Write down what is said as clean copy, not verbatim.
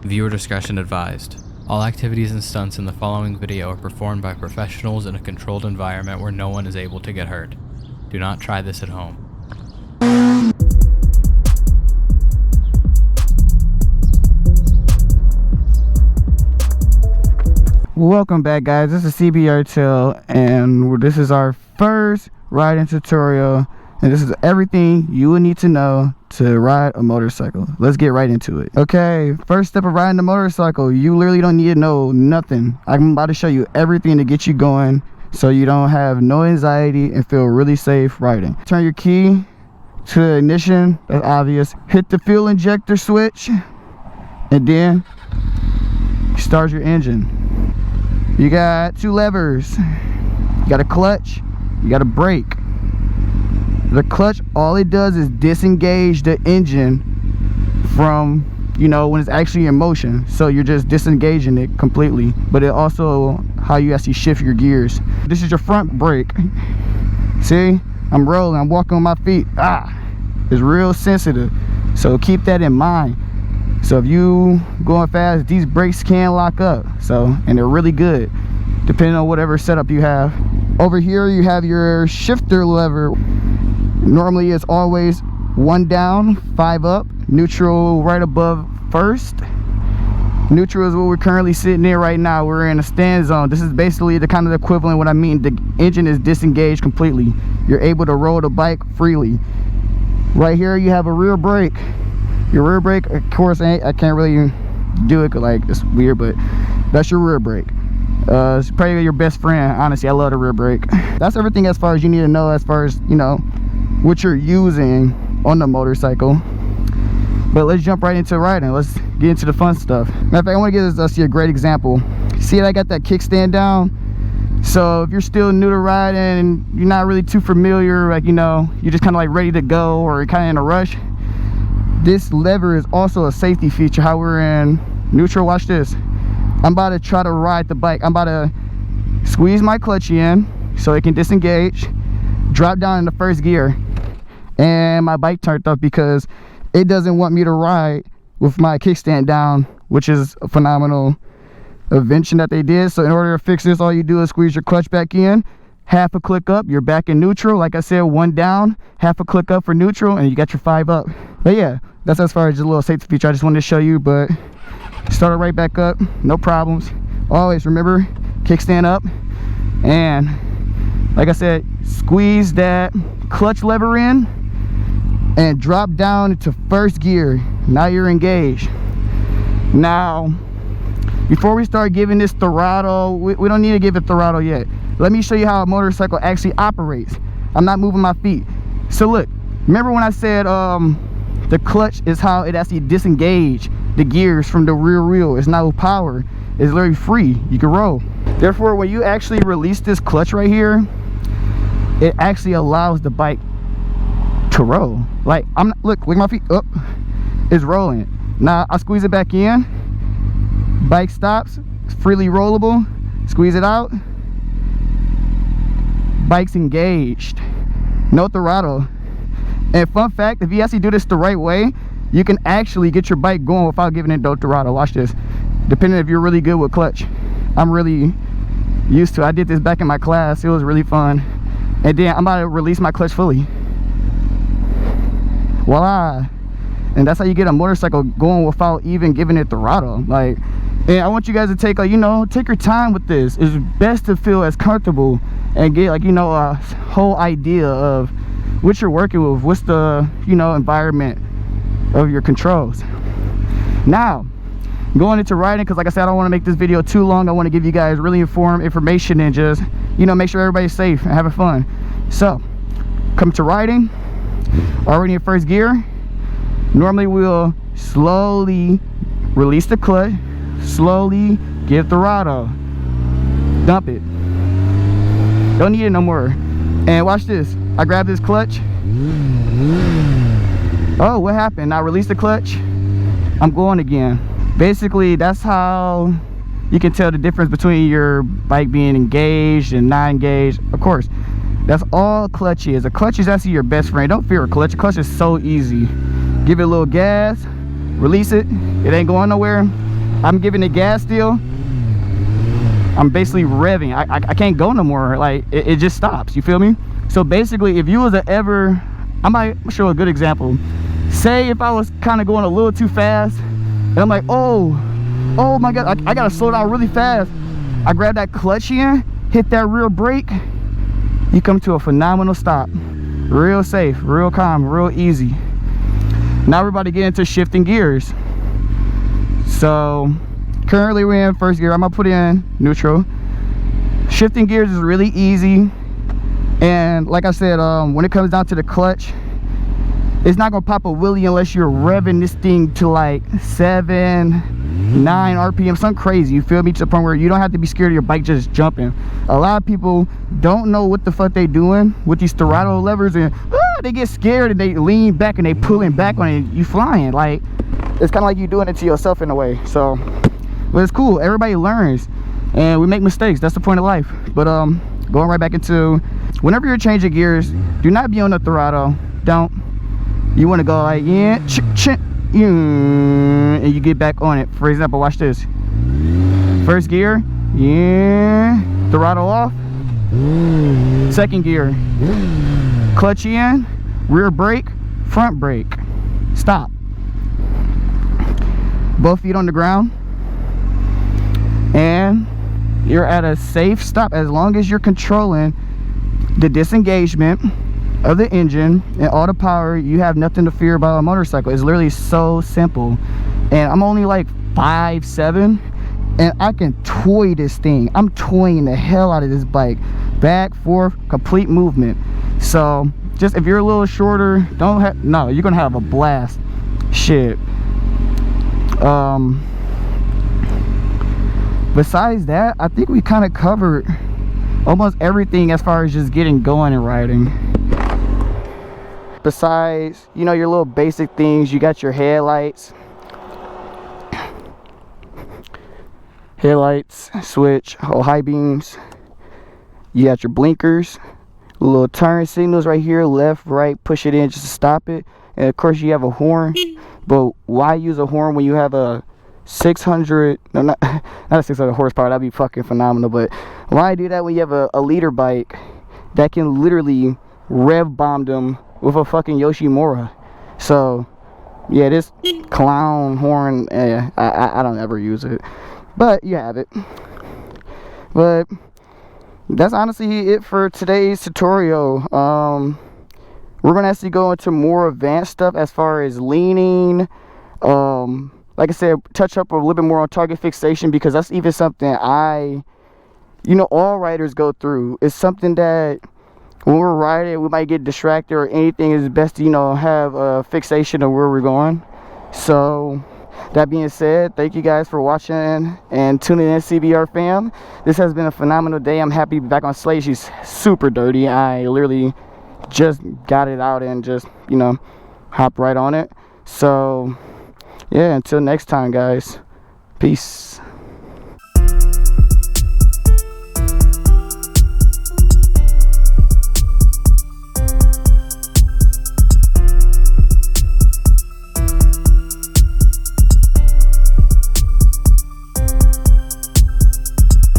Viewer discretion advised. All activities and stunts in the following video are performed by professionals in a controlled environment where no one is able to get hurt. Do not try this at home. Welcome back, guys. This is CBR and this is our first riding tutorial, and this is everything you will need to know to ride a motorcycle. Let's get right into it. Okay, first step of riding a motorcycle, you literally don't need to know nothing. I'm about to show you everything to get you going so you don't have no anxiety and feel really safe riding. Turn your key to the ignition, that's obvious. Hit the fuel injector switch and then start your engine. You got two levers. You got a clutch, you got a brake. The clutch, all it does is disengage the engine from, when it's actually in motion. So you're just disengaging it completely. But it also how you actually shift your gears. This is your front brake. See, I'm rolling, I'm walking on my feet. It's real sensitive. So keep that in mind. So if you going fast, these brakes can lock up. And they're really good, depending on whatever setup you have. Over here, you have your shifter lever. Normally, it's always 1 down, 5 up. Neutral right above first. Neutral is what we're currently sitting in right now. We're in a stand zone. This is basically the kind of equivalent. What I mean, the engine is disengaged completely. You're able to roll the bike freely. Right here, you have a rear brake. Your rear brake, of course, I can't really do it, like it's weird, but that's your rear brake. It's probably your best friend. Honestly, I love the rear brake. That's everything as far as you need to know as far as what you're using on the motorcycle. But let's jump right into riding. Let's get into the fun stuff. Matter of fact, I want to give us a great example. See, I got that kickstand down. So if you're still new to riding and you're not really too familiar, you're just kind of like ready to go or kind of in a rush, this lever is also a safety feature. How we're in neutral, watch this. I'm about to try to ride the bike. I'm about to squeeze my clutch in so it can disengage, drop down in the first gear, and my bike turned up because it doesn't want me to ride with my kickstand down, which is a phenomenal invention that they did. So in order to fix this, all you do is squeeze your clutch back in, half a click up, you're back in neutral. Like I said, 1 down, half a click up for neutral, and you got your 5 up. But yeah, that's as far as a little safety feature I just wanted to show you. But start it right back up, no problems. Always remember, kickstand up, and like I said, squeeze that clutch lever in and drop down into first gear. Now you're engaged. Now, before we start giving this throttle, we don't need to give it throttle yet. Let me show you how a motorcycle actually operates. I'm not moving my feet. So look, remember when I said the clutch is how it actually disengages the gears from the rear wheel. It's no power. It's literally free. You can roll. Therefore, when you actually release this clutch right here, it actually allows the bike to roll. Like look my feet up. It's rolling. Now I squeeze it back in. Bike stops. It's freely rollable. Squeeze it out. Bike's engaged. No throttle. And fun fact, if you actually do this the right way, you can actually get your bike going without giving it no throttle. Watch this. Depending if you're really good with clutch. I'm really used to it. I did this back in my class. It was really fun. And then I'm about to release my clutch fully. Voila. And that's how you get a motorcycle going without even giving it throttle. And I want you guys to take take your time with this. It's best to feel as comfortable and get a whole idea of what you're working with, what's the environment of your controls. Now going into riding, because like I said, I don't want to make this video too long. I want to give you guys really informed information and just make sure everybody's safe and having fun. So come to riding, already in first gear. Normally we'll slowly release the clutch, slowly give throttle, dump it, don't need it no more. And watch this, I grab this clutch. Oh, what happened? I released the clutch, I'm going again. Basically, that's how you can tell the difference between your bike being engaged and not engaged. Of course, that's all clutch is. A clutch is actually your best friend. Don't fear a clutch. A clutch is so easy. Give it a little gas, release it, it ain't going nowhere, I'm giving it gas still, I'm basically revving. I can't go no more. Like it just stops. You feel me? So basically, if you was to ever, I might show a good example. Say if I was kind of going a little too fast, and I'm like, oh my god, I gotta slow down really fast. I grab that clutch in, hit that rear brake, you come to a phenomenal stop. Real safe, real calm, real easy. Now we're about to get into shifting gears. So currently we're in first gear. I'm gonna put in neutral. Shifting gears is really easy, and like I said, when it comes down to the clutch, it's not gonna pop a wheelie unless you're revving this thing to like 7, 9 RPM, something crazy, you feel me, to the point where you don't have to be scared of your bike just jumping. A lot of people don't know what the fuck they doing with these throttle levers, and they get scared and they lean back and they pulling back on it, you flying. Like, it's kind of like you doing it to yourself in a way. So, but it's cool, everybody learns and we make mistakes, that's the point of life. But going right back into, whenever you're changing gears, do not be on the throttle. Don't. You want to go like, yeah, and you get back on it. For example, watch this. First gear, yeah, throttle off. Second gear, clutch in, rear brake, front brake, stop. Both feet on the ground, and you're at a safe stop as long as you're controlling the disengagement of the engine and all the power. You have nothing to fear about a motorcycle. It's literally so simple. And I'm only like 5'7", and I can toy this thing. I'm toying the hell out of this bike, back, forth, complete movement. So just if you're a little shorter, no, you're gonna have a blast. Shit. Besides that, I think we kind of covered almost everything as far as just getting going and riding. Besides, you know, your little basic things, you got your headlights, switch, high beams, you got your blinkers, little turn signals right here, left, right, push it in just to stop it, and of course you have a horn. But why use a horn when you have a 600, no, not a 600 horsepower, that'd be fucking phenomenal. But why do that when you have a liter bike that can literally rev bomb them with a fucking Yoshimura? So yeah, this clown horn, I don't ever use it, but you have it. But that's honestly it for today's tutorial. We're gonna actually go into more advanced stuff as far as leaning, like I said, touch up a little bit more on target fixation, because that's even something all riders go through. It's something that when we're riding, we might get distracted or anything. It's best to, have a fixation of where we're going. So that being said, thank you guys for watching and tuning in, CBR fam. This has been a phenomenal day. I'm happy to be back on Slate. She's super dirty. I literally just got it out and just, hopped right on it. So yeah, until next time, guys. Peace.